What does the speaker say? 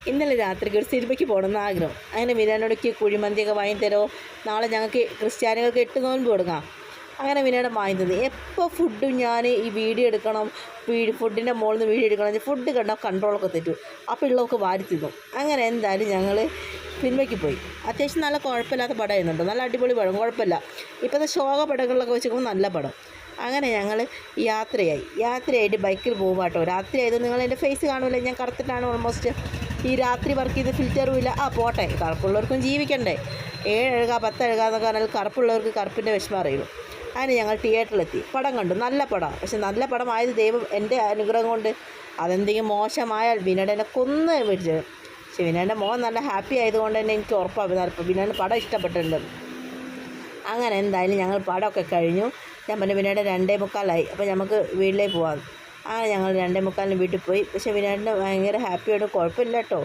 ഇന്നലെ രാത്രിക്ക് ഒരു സിനിമയ്ക്ക് പോകണമെന്ന് ആഗ്രഹം. അങ്ങനെ വിനാനോടൊക്കെ കുഴിമന്തിയൊക്കെ വാങ്ങി തരുമോ, നാളെ ഞങ്ങൾക്ക് ക്രിസ്ത്യാനികൾക്ക് 8 നോൻപ് കൊടുക്കാം. അങ്ങനെ വിനയുടെ വാങ്ങുന്നത് എപ്പോൾ ഫുഡും ഞാൻ ഈ വീഡിയോ എടുക്കണം, ഫുഡിൻ്റെ മുകളിൽ നിന്ന് വീഡിയോ എടുക്കണം, ഫുഡ് കണ്ടാൽ കൺട്രോളൊക്കെ തെറ്റും, അപ്പോൾ ഉള്ളതൊക്കെ വാരി തിന്നും. അങ്ങനെ എന്തായാലും ഞങ്ങൾ സിനിമയ്ക്ക് പോയി. അത്യാവശ്യം നല്ല കുഴപ്പമില്ലാത്ത പടമായിരുന്നുണ്ട്, നല്ല അടിപൊളി പടം, കുഴപ്പമില്ല. ഇപ്പോഴത്തെ ശോക പടങ്ങളിലൊക്കെ വെച്ച് നോക്കുമ്പോൾ നല്ല പടം. അങ്ങനെ ഞങ്ങൾ യാത്രയായിട്ട് ബൈക്കിൽ പോകുക കേട്ടോ. രാത്രി ആയതുകൊണ്ട് നിങ്ങൾ എൻ്റെ ഫേസ് കാണില്ല, ഞാൻ കറുത്തിട്ടാണ് ഓൾമോസ്റ്റ്. ഈ രാത്രി വർക്ക് ചെയ്ത് ഫിൽറ്ററും ഇല്ല. പോട്ടെ, കറുപ്പുള്ളവർക്കും ജീവിക്കണ്ടേ. 7 അഴുക 10 അഴുക എന്നൊക്കെ പറഞ്ഞാൽ കറുപ്പുള്ളവർക്ക് കറുപ്പിൻ്റെ വിഷമം അറിയുള്ളൂ. അങ്ങനെ ഞങ്ങൾ തിയേറ്ററിലെത്തി, പടം കണ്ടു. നല്ല പടമാണ്. പക്ഷെ നല്ല പടമായത് ദൈവം എൻ്റെ അനുഗ്രഹം കൊണ്ട്. അതെന്തെങ്കിലും മോശമായാൽ വിനോദനെ കൊന്ന് മേടിച്ചത്. പക്ഷെ വിനോദൻ്റെ മോൻ നല്ല ഹാപ്പി ആയതുകൊണ്ട് തന്നെ എനിക്ക് ഉറപ്പാണ് വിനോദന് പടം ഇഷ്ടപ്പെട്ടിട്ടുണ്ട്. അങ്ങനെ എന്തായാലും ഞങ്ങൾ പടമൊക്കെ കഴിഞ്ഞു. ഞാൻ പറഞ്ഞു വിനോദ 2:45 അപ്പോൾ നമുക്ക് വീട്ടിലേക്ക് പോകാം. അങ്ങനെ ഞങ്ങൾ 2:45 വീട്ടിൽ പോയി. പക്ഷേ വിനോദന് ഭയങ്കര ഹാപ്പിയോട് കുഴപ്പമില്ല കേട്ടോ.